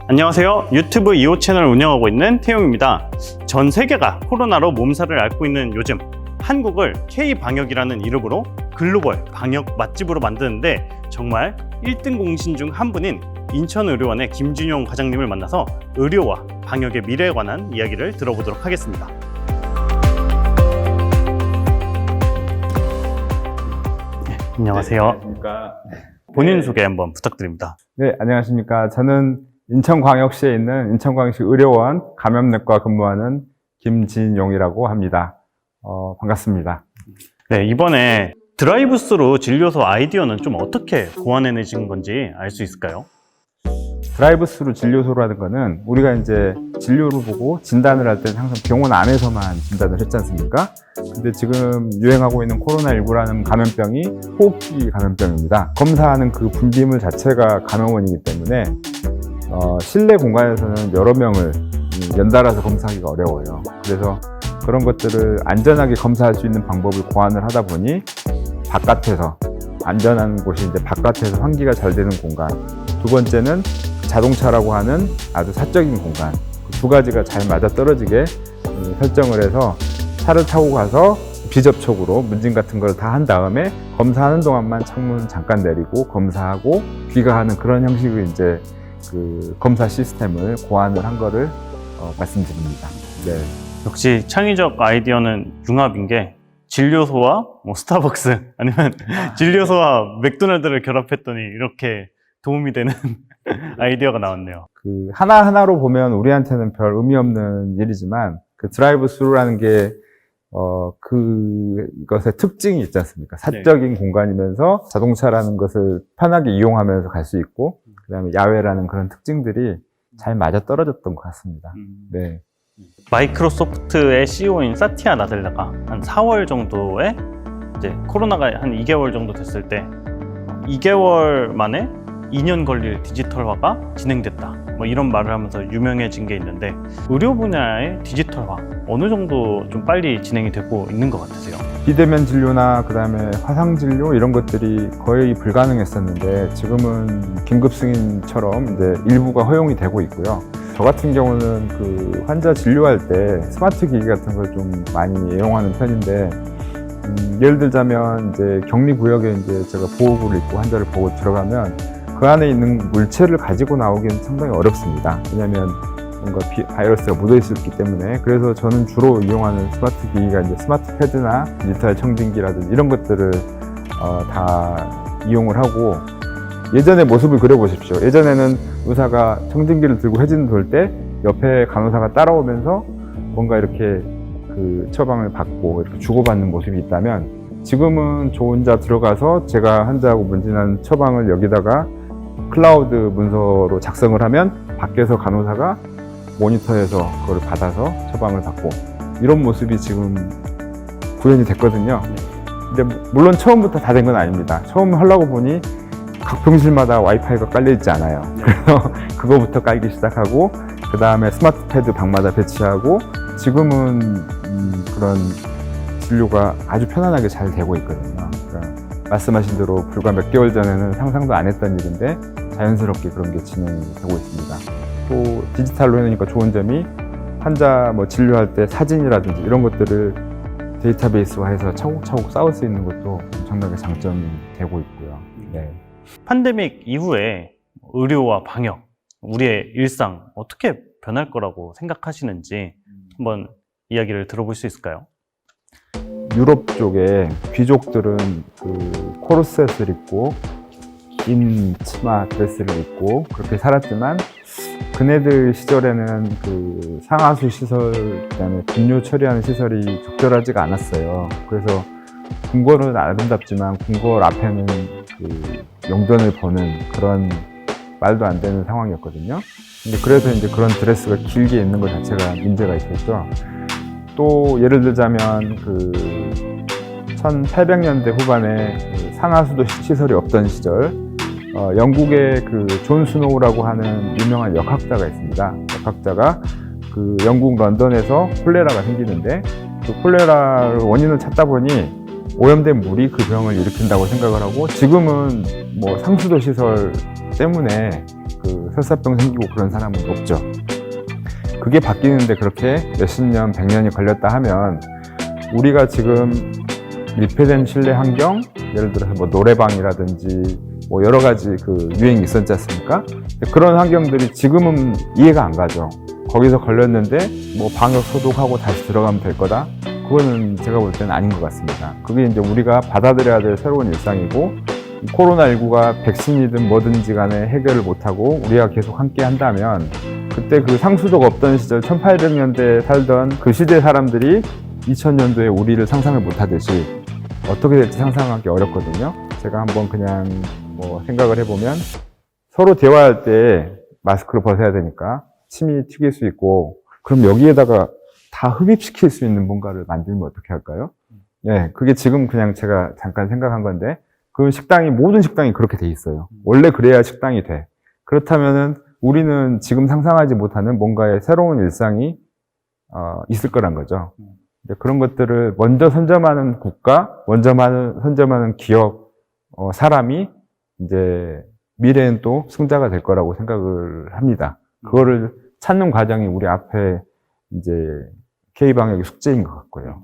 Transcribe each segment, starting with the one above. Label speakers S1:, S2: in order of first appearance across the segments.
S1: 안녕하세요. 유튜브 2호 채널을 운영하고 있는 태용입니다. 전 세계가 코로나로 몸살을 앓고 있는 요즘 한국을 K방역이라는 이름으로 글로벌 방역 맛집으로 만드는데 정말 1등 공신 중 한 분인 인천의료원의 김준용 과장님을 만나서 의료와 방역의 미래에 관한 이야기를 들어보도록 하겠습니다. 네, 안녕하세요.
S2: 안녕하십니까.
S1: 본인 소개 한번 부탁드립니다.
S2: 네, 안녕하십니까. 저는 인천광역시에 있는 인천광역시 의료원 감염내과 근무하는 김진용이라고 합니다. 반갑습니다.
S1: 네, 이번에 드라이브스루 진료소 아이디어는 좀 어떻게 고안해내신 건지 알 수 있을까요?
S2: 드라이브스루 진료소라는 거는 우리가 이제 진료를 보고 진단을 할 때는 항상 병원 안에서만 진단을 했지 않습니까? 근데 지금 유행하고 있는 코로나19라는 감염병이 호흡기 감염병입니다. 검사하는 그 분비물 자체가 감염원이기 때문에 실내 공간에서는 여러 명을 연달아서 검사하기가 어려워요. 그래서 그런 것들을 안전하게 검사할 수 있는 방법을 고안을 하다 보니 바깥에서 안전한 곳이 이제 바깥에서 환기가 잘 되는 공간, 두 번째는 자동차라고 하는 아주 사적인 공간, 그 두 가지가 잘 맞아떨어지게 설정을 해서 차를 타고 가서 비접촉으로 문진 같은 걸 다 한 다음에 검사하는 동안만 창문 잠깐 내리고 검사하고 귀가하는 그런 형식의 이제 그 검사 시스템을 고안을 한 거를 말씀드립니다. 네.
S1: 역시 창의적 아이디어는 융합인 게 진료소와 스타벅스 아니면 진료소와 맥도날드를 결합했더니 이렇게 도움이 되는 아이디어가 나왔네요.
S2: 그 하나하나로 보면 우리한테는 별 의미 없는 일이지만 그 드라이브 스루라는 게 그것의 특징이 있지 않습니까? 사적인 공간이면서 자동차라는 것을 편하게 이용하면서 갈 수 있고 그다음에 야외라는 그런 특징들이 잘 맞아떨어졌던 것 같습니다. 네.
S1: 마이크로소프트의 CEO인 사티아 나델라가 한 4월 정도에 이제 코로나가 한 2개월 정도 됐을 때 2개월 만에 2년 걸릴 디지털화가 진행됐다. 이런 말을 하면서 유명해진 게 있는데 의료 분야의 디지털화 어느 정도 좀 빨리 진행이 되고 있는 것 같으세요?
S2: 비대면 진료나 그다음에 화상 진료 이런 것들이 거의 불가능했었는데 지금은 긴급 승인처럼 이제 일부가 허용이 되고 있고요. 저 같은 경우는 그 환자 진료할 때 스마트 기기 같은 걸 좀 많이 애용하는 편인데 예를 들자면 이제 격리 구역에 이제 제가 보호구를 입고 환자를 보고 들어가면 그 안에 있는 물체를 가지고 나오기는 상당히 어렵습니다. 왜냐하면 뭔가 바이러스가 묻어 있기 때문에. 그래서 저는 주로 이용하는 스마트 기기가 이제 스마트 패드나 디지털 청진기라든지 이런 것들을 다 이용을 하고, 예전의 모습을 그려보십시오. 예전에는 의사가 청진기를 들고 회진을 돌 때 옆에 간호사가 따라오면서 뭔가 이렇게 그 처방을 받고 이렇게 주고받는 모습이 있다면, 지금은 저 혼자 들어가서 제가 환자하고 문진한 처방을 여기다가 클라우드 문서로 작성을 하면 밖에서 간호사가 모니터에서 그걸 받아서 처방을 받고, 이런 모습이 지금 구현이 됐거든요. 근데 물론 처음부터 다 된 건 아닙니다. 처음 하려고 보니 각 병실마다 와이파이가 깔려 있지 않아요. 그래서 그거부터 깔기 시작하고, 그 다음에 스마트 패드 방마다 배치하고, 지금은 그런 진료가 아주 편안하게 잘 되고 있거든요. 그러니까 말씀하신 대로 불과 몇 개월 전에는 상상도 안 했던 일인데 자연스럽게 그런 게 진행이 되고 있습니다. 또 디지털로 해놓으니까 좋은 점이 환자 진료할 때 사진이라든지 이런 것들을 데이터베이스화해서 차곡차곡 쌓을 수 있는 것도 엄청나게 장점이 되고 있고요. 네.
S1: 팬데믹 이후에 의료와 방역, 우리의 일상 어떻게 변할 거라고 생각하시는지 한번 이야기를 들어볼 수 있을까요?
S2: 유럽 쪽에 귀족들은 그 코르셋을 입고 긴 치마 드레스를 입고 그렇게 살았지만, 그네들 시절에는 그 상하수 시설, 그다음에 분뇨 처리하는 시설이 적절하지가 않았어요. 그래서 궁궐은 아름답지만 궁궐 앞에는 그 용전을 보는 그런 말도 안 되는 상황이었거든요. 근데 그래서 이제 그런 드레스가 길게 입는 것 자체가 문제가 있었죠. 또 예를 들자면 그 1800년대 후반에 그 상하수도 시설이 없던 시절, 영국의 그 존 스노우라고 하는 유명한 역학자가 있습니다. 역학자가 그 영국 런던에서 콜레라가 생기는데, 그 콜레라 원인을 찾다 보니 오염된 물이 그 병을 일으킨다고 생각을 하고, 지금은 상수도 시설 때문에 그 설사병 생기고 그런 사람은 없죠. 그게 바뀌는데 그렇게 몇십 년, 100년이 걸렸다 하면 우리가 지금 밀폐된 실내 환경, 예를 들어서 뭐 노래방이라든지 뭐 여러 가지 그 유행이 있었지 않습니까? 그런 환경들이 지금은 이해가 안 가죠. 거기서 걸렸는데 뭐 방역 소독하고 다시 들어가면 될 거다? 그거는 제가 볼 때는 아닌 것 같습니다. 그게 이제 우리가 받아들여야 될 새로운 일상이고, 코로나19가 백신이든 뭐든지 간에 해결을 못하고 우리가 계속 함께 한다면 그때 그 상수도가 없던 시절 1800년대에 살던 그 시대 사람들이 2000년도에 우리를 상상을 못하듯이 어떻게 될지 상상하기 어렵거든요. 제가 한번 그냥 뭐 생각을 해보면 서로 대화할 때 마스크를 벗어야 되니까 침이 튀길 수 있고, 그럼 여기에다가 다 흡입시킬 수 있는 뭔가를 만들면 어떻게 할까요? 예, 그게 지금 그냥 제가 잠깐 생각한 건데, 그 식당이, 모든 식당이 그렇게 돼 있어요. 원래 그래야 식당이 돼. 그렇다면은 우리는 지금 상상하지 못하는 뭔가의 새로운 일상이 있을 거란 거죠. 그런 것들을 먼저 선점하는 국가, 선점하는 기업, 사람이 이제 미래엔 또 승자가 될 거라고 생각을 합니다. 그거를 찾는 과정이 우리 앞에 이제 K방역의 숙제인 것 같고요.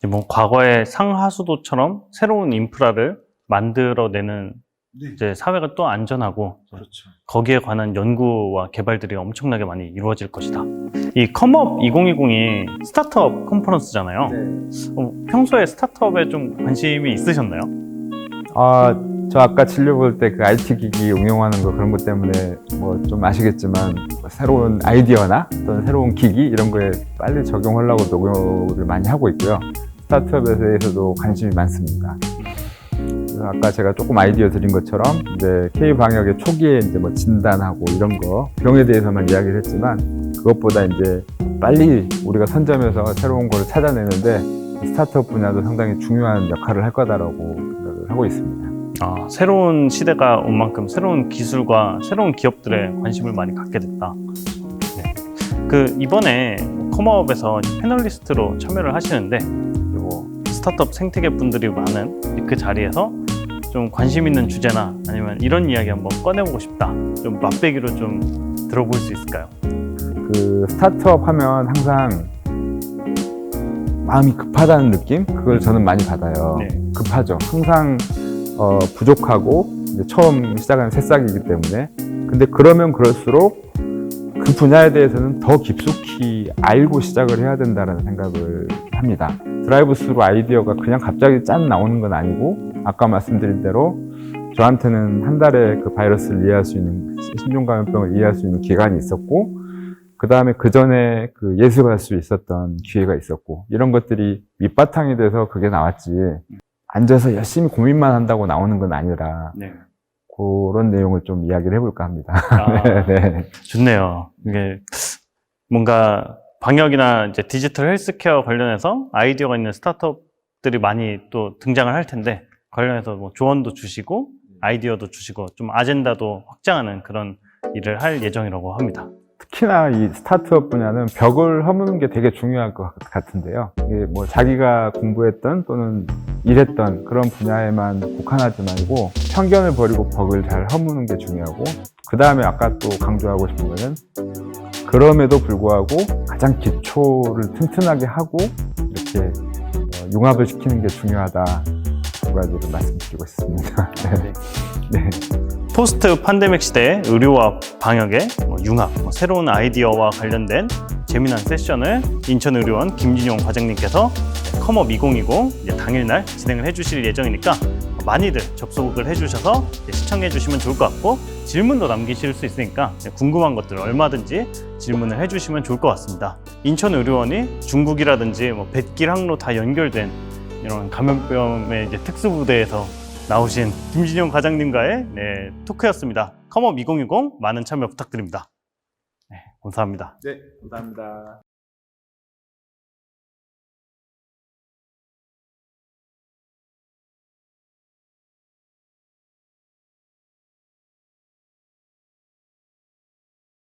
S1: 뭐 과거의 상하수도처럼 새로운 인프라를 만들어내는 이제 사회가 또 안전하고,
S3: 그렇죠.
S1: 거기에 관한 연구와 개발들이 엄청나게 많이 이루어질 것이다. 이 컴업 2020이 스타트업 컨퍼런스잖아요. 평소에 스타트업에 좀 관심이 있으셨나요?
S2: 저 아까 진료 볼 때 그 IT 기기 응용하는 거 그런 것 때문에 뭐 좀 아시겠지만 새로운 아이디어나 어떤 새로운 기기 이런 거에 빨리 적용하려고 노력을 많이 하고 있고요. 스타트업에 대해서도 관심이 많습니다. 그래서 아까 제가 조금 아이디어 드린 것처럼 이제 K 방역의 초기에 이제 뭐 진단하고 이런 거 병에 대해서만 이야기를 했지만, 그것보다 이제 빨리 우리가 선점해서 새로운 걸 찾아내는데 스타트업 분야도 상당히 중요한 역할을 할 거다라고 생각을 하고 있습니다.
S1: 새로운 시대가 온 만큼 새로운 기술과 새로운 기업들에 관심을 많이 갖게 됐다. 네. 이번에 컴업에서 패널리스트로 참여를 하시는데, 그리고 스타트업 생태계 분들이 많은 그 자리에서 좀 관심 있는 주제나 아니면 이런 이야기 한번 꺼내보고 싶다, 좀 맛배기로 좀 들어볼 수 있을까요?
S2: 그 스타트업 하면 항상 마음이 급하다는 느낌? 그걸 저는 많이 받아요.
S1: 네.
S2: 급하죠. 항상 부족하고 이제 처음 시작하는 새싹이기 때문에. 근데 그러면 그럴수록 그 분야에 대해서는 더 깊숙이 알고 시작을 해야 된다는 생각을 합니다. 드라이브 스루 아이디어가 그냥 갑자기 짠 나오는 건 아니고, 아까 말씀드린 대로 저한테는 한 달에 그 바이러스를 이해할 수 있는, 신종감염병을 이해할 수 있는 기간이 있었고, 그 다음에 그 전에 그 예습할 수 있었던 기회가 있었고, 이런 것들이 밑바탕이 돼서 그게 나왔지, 앉아서 열심히 고민만 한다고 나오는 건 아니라,
S1: 네.
S2: 그런 내용을 좀 이야기를 해볼까 합니다. 네.
S1: 좋네요. 이게 뭔가 방역이나 이제 디지털 헬스케어 관련해서 아이디어가 있는 스타트업들이 많이 또 등장을 할 텐데, 관련해서 뭐 조언도 주시고 아이디어도 주시고 좀 아젠다도 확장하는 그런 일을 할 예정이라고 합니다.
S2: 특히나 이 스타트업 분야는 벽을 허무는 게 되게 중요할 것 같은데요. 이게 뭐 자기가 공부했던 또는 일했던 그런 분야에만 국한하지 말고 편견을 버리고 벽을 잘 허무는 게 중요하고, 그 다음에 아까 또 강조하고 싶은 거는 그럼에도 불구하고 가장 기초를 튼튼하게 하고 이렇게 융합을 시키는 게 중요하다. 두 가지를 말씀드리고 싶습니다. 네. 네.
S1: 포스트 팬데믹 시대의 의료와 방역의 융합, 새로운 아이디어와 관련된 재미난 세션을 인천의료원 김진용 과장님께서 컴업 2020 당일날 진행을 해주실 예정이니까 많이들 접속을 해주셔서 시청해 주시면 좋을 것 같고, 질문도 남기실 수 있으니까 궁금한 것들 얼마든지 질문을 해주시면 좋을 것 같습니다. 인천의료원이 중국이라든지 뱃길 항로 다 연결된 이런 감염병의 이제 특수부대에서 나오신 김진용 과장님과의 토크였습니다. 컴업 2020 많은 참여 부탁드립니다. 네, 감사합니다.
S2: 네, 감사합니다.